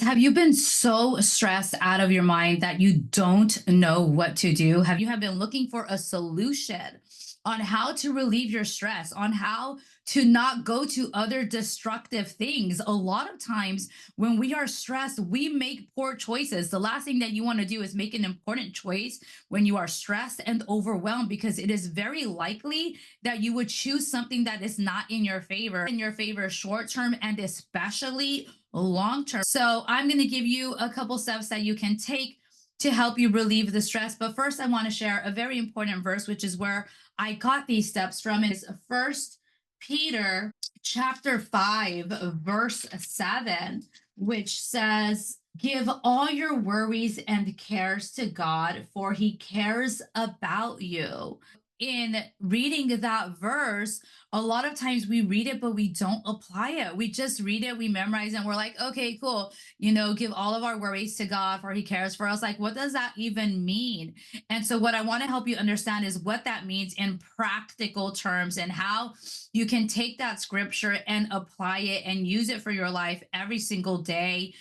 Have you been so stressed out of your mind that you don't know what to do? Have you have been looking for a solution on how to relieve your stress, on how to not go to other destructive things? A lot of times when we are stressed, we make poor choices. The last thing that you want to do is make an important choice when you are stressed and overwhelmed, because it is very likely that you would choose something that is not in your favor short term and especially long term. So I'm going to give you a couple steps that you can take to help you relieve the stress. But first, I want to share a very important verse, which is where I got these steps from. It's First Peter chapter 5, verse 7, which says, "Give all your worries and cares to God, for he cares about you." In reading that verse, a lot of times we read it, but we don't apply it. We just read it, we memorize it, and we're like, okay, cool. Give all of our worries to God, for he cares for us. Like, what does that even mean? And so, what I want to help you understand is what that means in practical terms and how you can take that scripture and apply it and use it for your life every single day.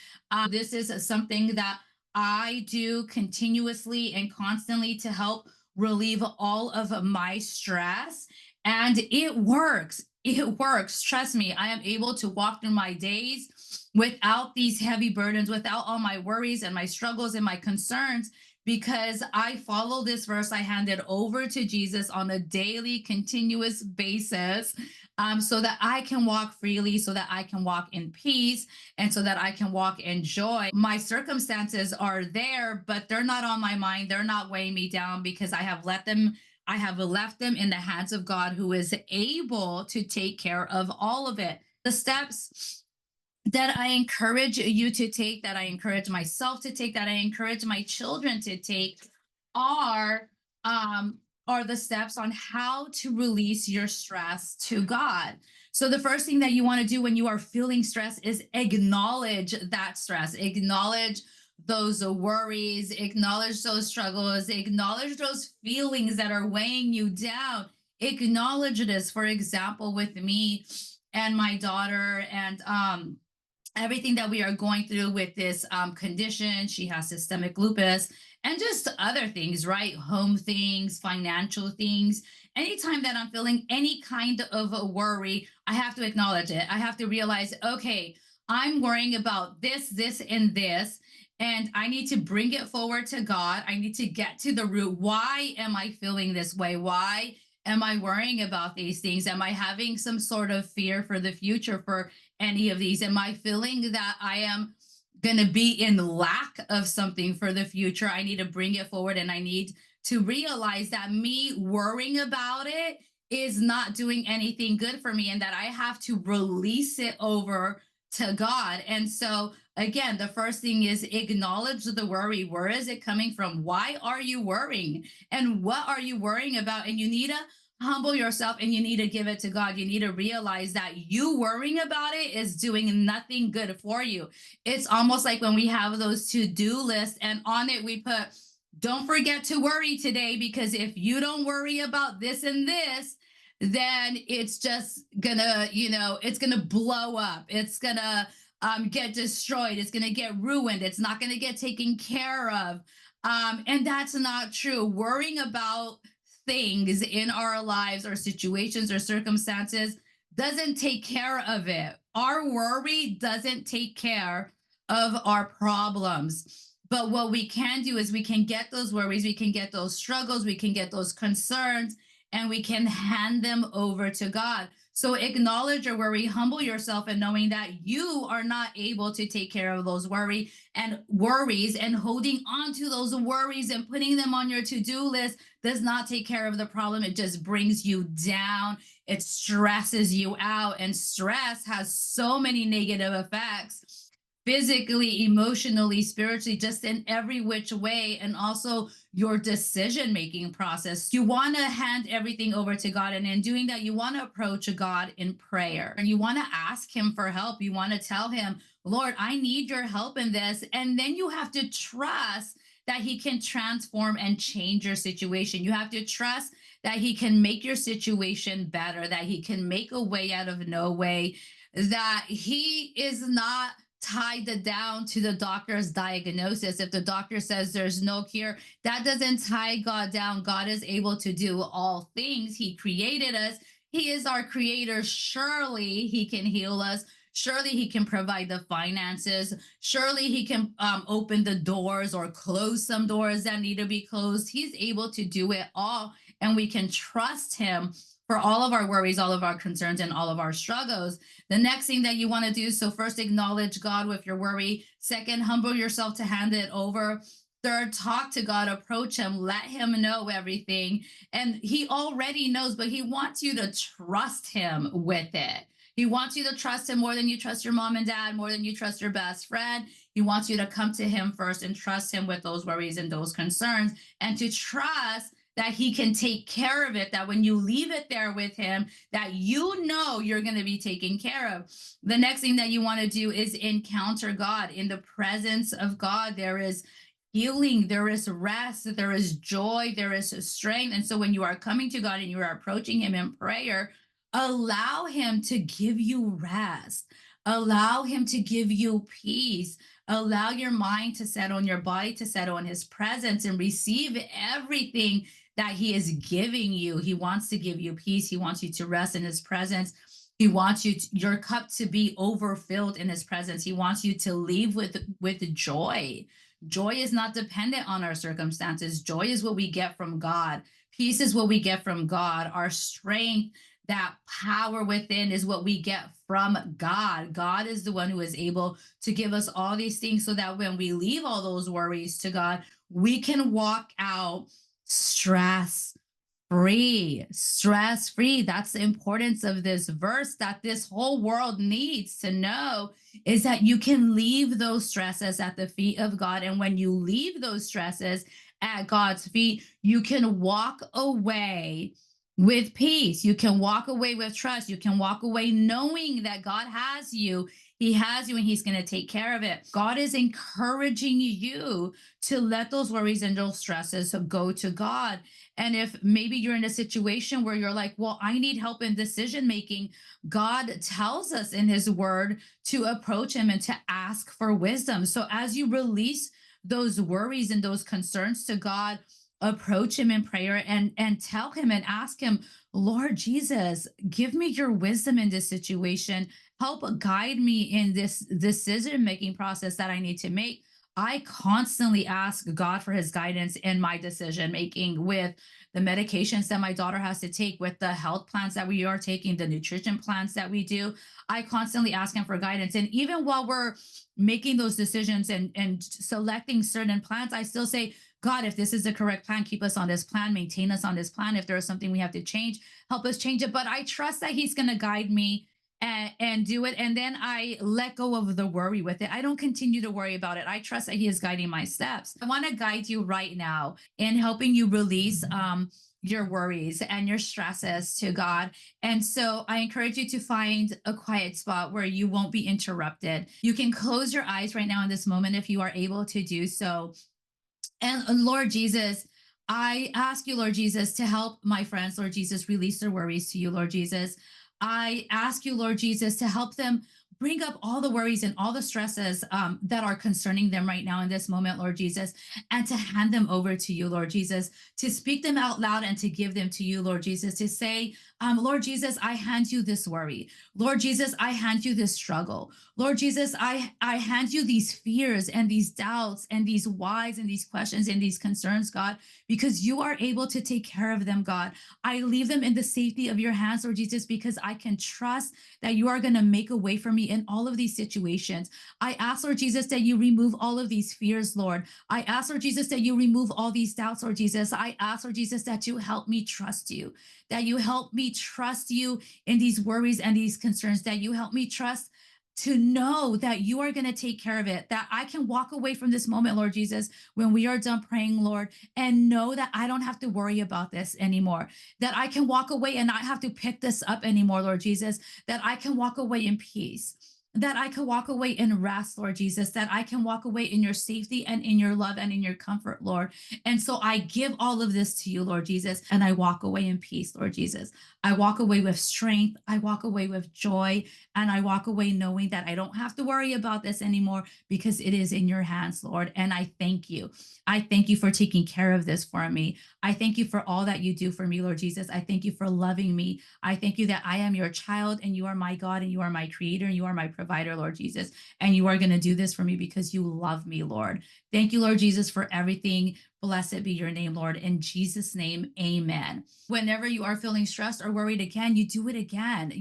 This is something that I do continuously and constantly to help relieve all of my stress. And it works. It works. Trust me, I am able to walk through my days without these heavy burdens, without all my worries and my struggles and my concerns, because I follow this verse. I hand it over to Jesus on a daily, continuous basis, so that I can walk freely, so that I can walk in peace, and so that I can walk in joy. My circumstances are there, but they're not on my mind. They're not weighing me down, because I have left them in the hands of God, who is able to take care of all of it. The steps that I encourage you to take, that I encourage myself to take, that I encourage my children to take are are the steps on how to release your stress to God. So the first thing that you want to do when you are feeling stress is acknowledge that stress. Acknowledge those worries, acknowledge those struggles, acknowledge those feelings that are weighing you down. Acknowledge this. For example, with me and my daughter, and everything that we are going through with this condition. She has systemic lupus and just other things, right? Home things, financial things. Anytime that I'm feeling any kind of a worry, I have to acknowledge it. I have to realize, okay, I'm worrying about this, and this. And I need to bring it forward to God. I need to get to the root. Why am I feeling this way? Why am I worrying about these things? Am I having some sort of fear for the future for any of these? Am I feeling that I am going to be in lack of something for the future? I need to bring it forward, and I need to realize that me worrying about it is not doing anything good for me, and that I have to release it over to God. And so, again, the first thing is acknowledge the worry. Where is it coming from? Why are you worrying? And what are you worrying about? And you need to humble yourself, and you need to give it to God. You need to realize that you worrying about it is doing nothing good for you. It's almost like when we have those to-do lists, and on it we put, don't forget to worry today, because if you don't worry about this and this, then it's just gonna, it's gonna blow up. It's gonna get destroyed. It's gonna get ruined. It's not gonna get taken care of. And that's not true. Worrying about things in our lives or situations or circumstances doesn't take care of it. Our worry doesn't take care of our problems. But what we can do is we can get those worries, we can get those struggles, we can get those concerns, and we can hand them over to God. So acknowledge your worry, humble yourself, and knowing that you are not able to take care of those worries, and holding on to those worries and putting them on your to-do list does not take care of the problem. It just brings you down. It stresses you out, and stress has so many negative effects physically, emotionally, spiritually, just in every which way, and also your decision making process. You want to hand everything over to God, and in doing that, you want to approach God in prayer, and you want to ask Him for help. You want to tell Him, Lord, I need your help in this. And then you have to trust that He can transform and change your situation. You have to trust that He can make your situation better, that He can make a way out of no way, that He is not tied it down to the doctor's diagnosis. If the doctor says there's no cure, that doesn't tie God down. God is able to do all things. He created us. He is our creator. Surely he can heal us. Surely he can provide the finances. Surely he can open the doors or close some doors that need to be closed. He's able to do it all. And we can trust him for all of our worries, all of our concerns, and all of our struggles. The next thing that you want to do, so first, acknowledge God with your worry. Second, humble yourself to hand it over. Third, talk to God, approach him, let him know everything. And he already knows, but he wants you to trust him with it. He wants you to trust him more than you trust your mom and dad, more than you trust your best friend. He wants you to come to him first and trust him with those worries and those concerns, and to trust that he can take care of it, that when you leave it there with him, that you know you're going to be taken care of. The next thing that you want to do is encounter God. In the presence of God, there is healing, there is rest, there is joy, there is strength. And so when you are coming to God and you are approaching him in prayer, allow him to give you rest, allow him to give you peace. Allow your mind to settle on your body to settle on his presence and receive everything that he is giving you. He wants to give you peace. He wants you to rest in his presence. He wants your cup to be overfilled in his presence. He wants you to leave with joy. Joy is not dependent on our circumstances. Joy is what we get from God. Peace is what we get from God. Our strength, that power within, is what we get from God. God is the one who is able to give us all these things, so that when we leave all those worries to God, we can walk out stress free. Stress free. That's the importance of this verse, that this whole world needs to know, is that you can leave those stresses at the feet of God. And when you leave those stresses at God's feet, you can walk away with peace. You can walk away with trust. You can walk away knowing that God has you. He has you and he's going to take care of it. God is encouraging you to let those worries and those stresses go to God. And if maybe you're in a situation where you're like, well, I need help in decision making, God tells us in his word to approach him and to ask for wisdom. So as you release those worries and those concerns to God, approach him in prayer and tell him and ask him, Lord Jesus, give me your wisdom in this situation. Help guide me in this decision making process that I need to make. I constantly ask God for his guidance in my decision making, with the medications that my daughter has to take, with the health plans that we are taking, the nutrition plans that we do. I constantly ask him for guidance. And even while we're making those decisions and selecting certain plans, I still say, God, if this is the correct plan, keep us on this plan, maintain us on this plan. If there is something we have to change, help us change it. But I trust that he's going to guide me and do it. And then I let go of the worry with it. I don't continue to worry about it. I trust that he is guiding my steps. I want to guide you right now in helping you release your worries and your stresses to God. And so I encourage you to find a quiet spot where you won't be interrupted. You can close your eyes right now in this moment if you are able to do so. And Lord Jesus, I ask you, Lord Jesus, to help my friends, Lord Jesus, release their worries to you, Lord Jesus. I ask you, Lord Jesus, to help them bring up all the worries and all the stresses that are concerning them right now in this moment, Lord Jesus, and to hand them over to you, Lord Jesus, to speak them out loud and to give them to you, Lord Jesus, to say, Lord Jesus, I hand you this worry. Lord Jesus, I hand you this struggle. Lord Jesus, I hand you these fears and these doubts and these whys and these questions and these concerns, God, because you are able to take care of them, God. I leave them in the safety of your hands, Lord Jesus, because I can trust that you are going to make a way for me in all of these situations. I ask, Lord Jesus, that you remove all of these fears, Lord. I ask, Lord Jesus, that you remove all these doubts, Lord Jesus. I ask, Lord Jesus, that you help me trust you, that you help me trust you in these worries and these concerns, that you help me trust to know that you are going to take care of it, that I can walk away from this moment, Lord Jesus, when we are done praying, Lord, and know that I don't have to worry about this anymore, that I can walk away and not have to pick this up anymore, Lord Jesus, that I can walk away in peace, that I could walk away in rest, Lord Jesus, that I can walk away in your safety and in your love and in your comfort, Lord. And so I give all of this to you, Lord Jesus, and I walk away in peace, Lord Jesus. I walk away with strength. I walk away with joy, and I walk away knowing that I don't have to worry about this anymore because it is in your hands, Lord. And I thank you. I thank you for taking care of this for me. I thank you for all that you do for me, Lord Jesus. I thank you for loving me. I thank you that I am your child and you are my God and you are my creator and you are my provider, Lord Jesus. And you are going to do this for me because you love me, Lord. Thank you, Lord Jesus, for everything. Blessed be your name, Lord. In Jesus' name, amen. Whenever you are feeling stressed or worried again, you do it again.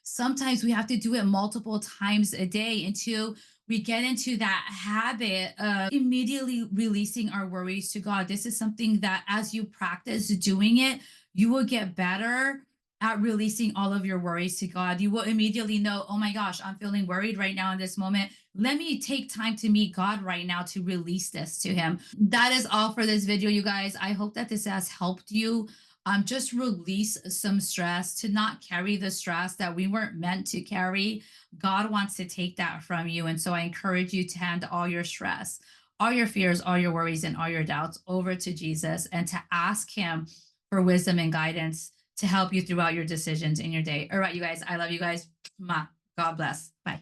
Sometimes we have to do it multiple times a day until we get into that habit of immediately releasing our worries to God. This is something that as you practice doing it, you will get better at releasing all of your worries to God. You will immediately know, oh my gosh, I'm feeling worried right now in this moment. Let me take time to meet God right now to release this to Him. That is all for this video, you guys. I hope that this has helped you. Just release some stress, to not carry the stress that we weren't meant to carry. God wants to take that from you. And so I encourage you to hand all your stress, all your fears, all your worries, and all your doubts over to Jesus and to ask Him for wisdom and guidance to help you throughout your decisions in your day. All right, you guys, I love you guys. God bless. Bye.